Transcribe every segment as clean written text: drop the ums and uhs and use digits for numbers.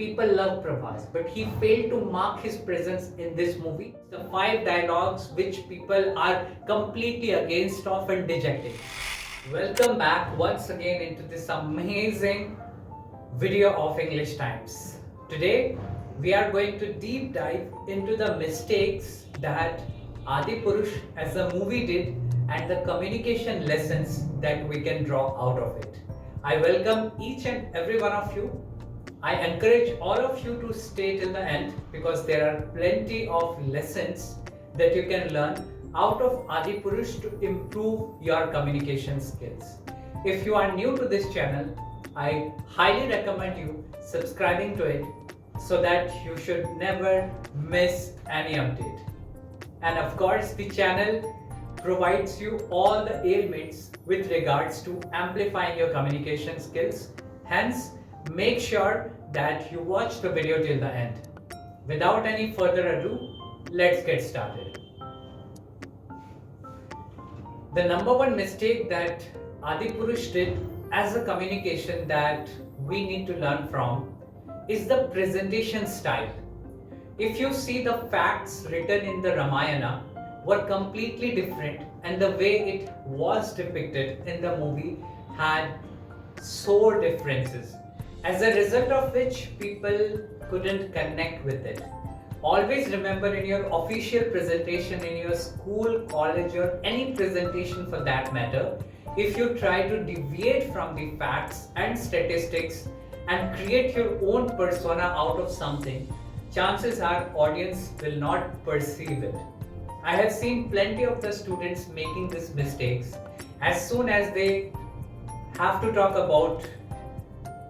people love Prabhas, but he failed to mark his presence in this movie. The 5 dialogues which people are completely against of and dejected. Welcome back once again into this amazing video of English Times. Today we are going to deep dive into the mistakes that Adipurush as a movie did and the communication lessons that we can draw out of it. I welcome each and every one of you. I encourage all of you to stay till the end because there are plenty of lessons that you can learn out of Adipurush to improve your communication skills. If you are new to this channel, I highly recommend you subscribing to it so that you should never miss any update. And of course, the channel provides you all the ailments with regards to amplifying your communication skills. Hence, make sure that you watch the video till the end. Without any further ado, let's get started. The number one mistake that Adipurush did as a communication that we need to learn from is the presentation style. If you see, the facts written in the Ramayana were completely different, and the way it was depicted in the movie had sore differences, as a result of which people couldn't connect with it. Always remember, in your official presentation in your school, college, or any presentation for that matter, if you try to deviate from the facts and statistics and create your own persona out of something, chances are audience will not perceive it. I have seen plenty of the students making these mistakes. As soon as they have to talk about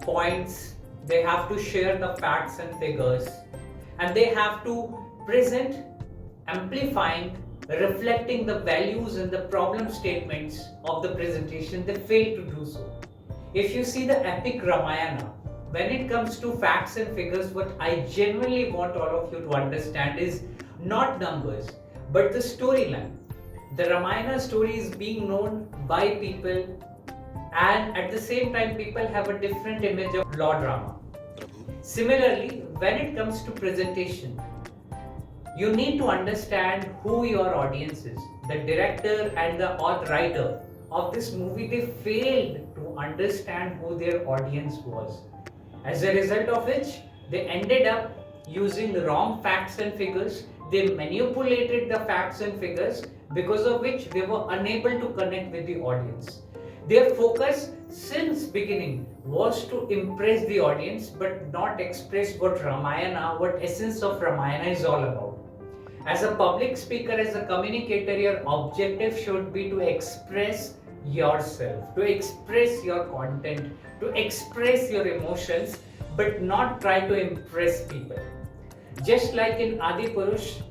points, they have to share the facts and figures, and they have to present amplifying, reflecting the values and the problem statements of the presentation, they fail to do so. If you see the epic Ramayana, when it comes to facts and figures, what I genuinely want all of you to understand is not numbers, but the storyline. The Ramayana story is being known by people, and at the same time people have a different image of law drama. Similarly, when it comes to presentation, you need to understand who your audience is. The director and the writer of this movie, they failed to understand who their audience was. As a result of which, they ended up using the wrong facts and figures. They manipulated the facts and figures, because of which they were unable to connect with the audience. Their focus since beginning was to impress the audience, but not express what Ramayana, what essence of Ramayana is all about. As a public speaker, as a communicator, your objective should be to express yourself, to express your content, to express your emotions, but not try to impress people. Just like in Adipurush,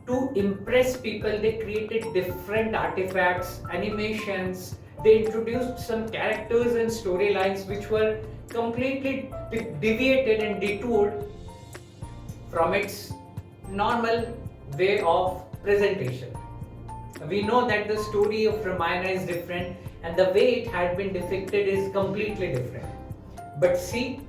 to impress people, they created different artifacts, animations, they introduced some characters and storylines which were completely deviated and detoured from its normal way of presentation. We know that the story of Ramayana is different and the way it had been depicted is completely different. But see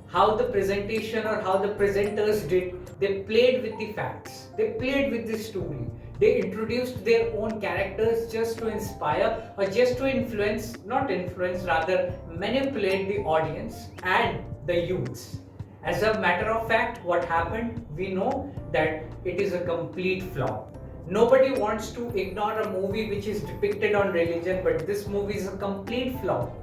how the presentation or how the presenters did, they played with the facts, they played with the story. They introduced their own characters just to inspire or just to influence, not influence, rather manipulate the audience and the youths. As a matter of fact, what happened, we know that it is a complete flop. Nobody wants to ignore a movie which is depicted on religion, but this movie is a complete flop.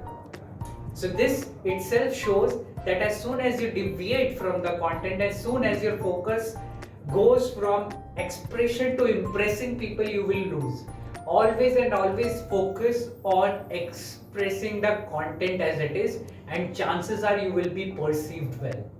So this itself shows that as soon as you deviate from the content, as soon as your focus goes from expression to impressing people, you will lose. Always and always focus on expressing the content as it is, and chances are you will be perceived well.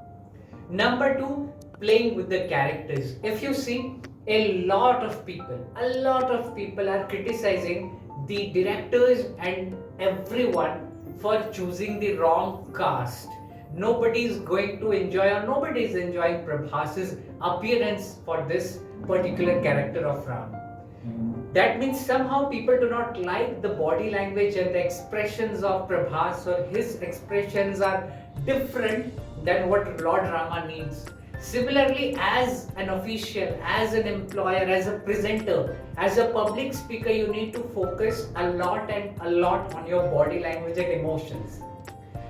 Number two, playing with the characters. If you see, a lot of people are criticizing the directors and everyone for choosing the wrong cast. Nobody is going to enjoy, or nobody is enjoying Prabhas's appearance for this particular character of Ram. That means somehow people do not like the body language and the expressions of Prabhas, or his expressions are different than what Lord Rama needs. Similarly, as an official, as an employer, as a presenter, as a public speaker, you need to focus a lot on your body language and emotions.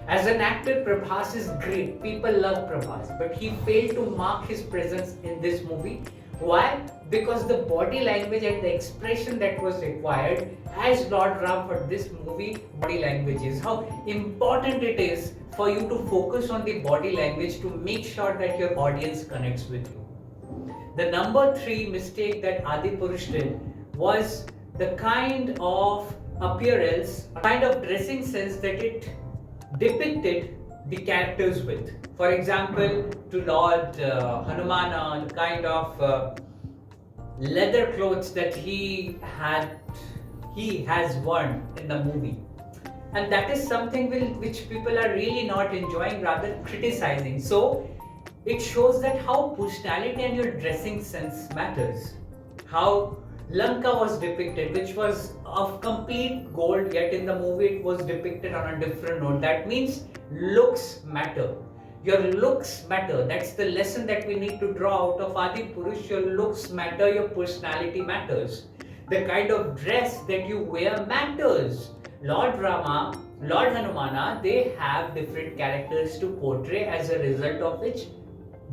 As an actor, Prabhas is great. People love Prabhas, but he failed to mark his presence in this movie. Why? Because the body language and the expression that was required as Lord Ram for this movie, body language is. How important it is for you to focus on the body language to make sure that your audience connects with you. The number 3 mistake that Adipurush did was the kind of appearance, kind of dressing sense that it depicted the characters with. For example, to Lord Hanumana, the kind of leather clothes that he has worn in the movie, and that is something which people are really not enjoying, rather criticizing. So it shows that how personality and your dressing sense matters. How Lanka was depicted, which was of complete gold, yet in the movie it was depicted on a different note. That means looks matter. Your looks matter. That's the lesson that we need to draw out of Adipurush. Your looks matter, your personality matters. The kind of dress that you wear matters. Lord Rama, Lord Hanumana, they have different characters to portray, as a result of which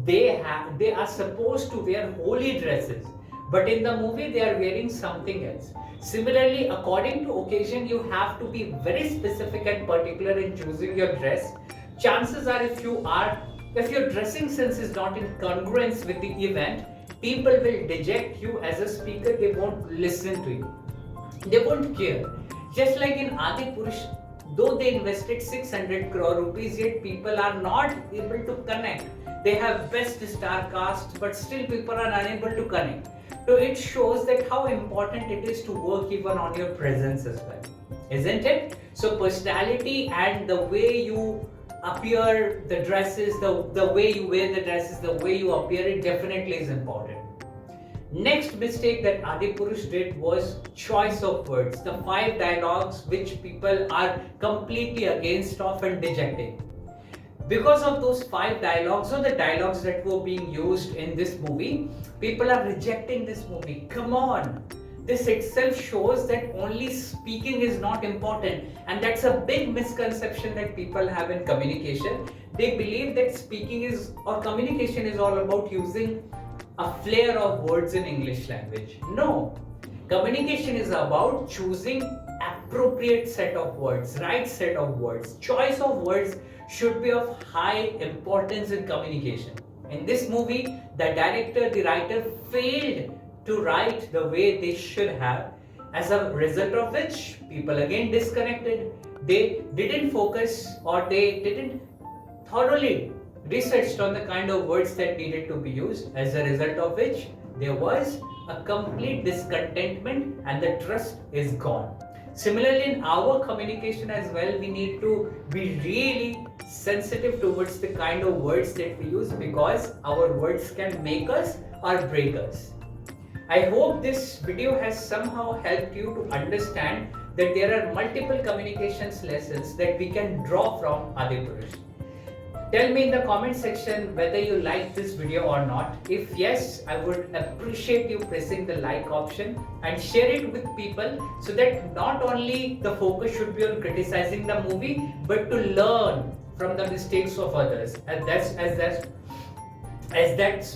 they are supposed to wear holy dresses. But in the movie, they are wearing something else. Similarly, according to occasion, you have to be very specific and particular in choosing your dress. Chances are, if your dressing sense is not in congruence with the event, people will deject you as a speaker. They won't listen to you. They won't care. Just like in Adipurush, though they invested 600 crore rupees, yet people are not able to connect. They have best star cast, but still people are unable to connect. So it shows that how important it is to work even on your presence as well, isn't it? So personality and the way you appear, the dresses, the way you wear the dresses, the way you appear, it definitely is important. Next mistake that Adipurush did was choice of words. The 5 dialogues which people are completely against of and dejecting. Because of those 5 dialogues, or the dialogues that were being used in this movie, people are rejecting this movie. Come on! This itself shows that only speaking is not important, and that's a big misconception that people have in communication. They believe that speaking is, or communication is, all about using a flair of words in English language. No! Communication is about choosing appropriate set of words, right set of words. Choice of words should be of high importance in communication. In this movie, the director, the writer failed to write the way they should have, as a result of which people again disconnected. They didn't focus, or they didn't thoroughly researched on the kind of words that needed to be used, as a result of which there was a complete discontentment and the trust is gone. Similarly, in our communication as well, we need to be really sensitive towards the kind of words that we use, because our words can make us or break us. I hope this video has somehow helped you to understand that there are multiple communications lessons that we can draw from Adipurush. Tell me in the comment section whether you like this video or not. If yes, I would appreciate you pressing the like option and share it with people, so that not only the focus should be on criticizing the movie, but to learn from the mistakes of others. And that's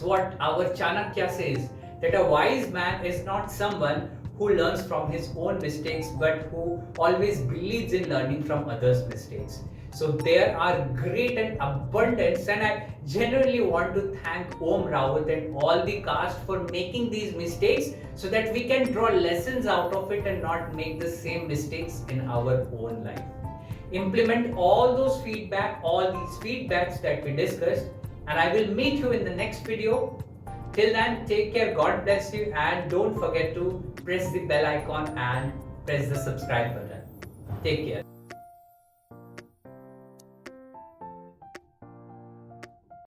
what our Chanakya says, that a wise man is not someone who learns from his own mistakes, but who always believes in learning from others' mistakes. So there are great and abundance, and I genuinely want to thank Om Rawat and all the cast for making these mistakes, so that we can draw lessons out of it and not make the same mistakes in our own life. Implement all those all these feedbacks that we discussed, and I will meet you in the next video. Till then, take care, God bless you, and don't forget to press the bell icon and press the subscribe button. Take care.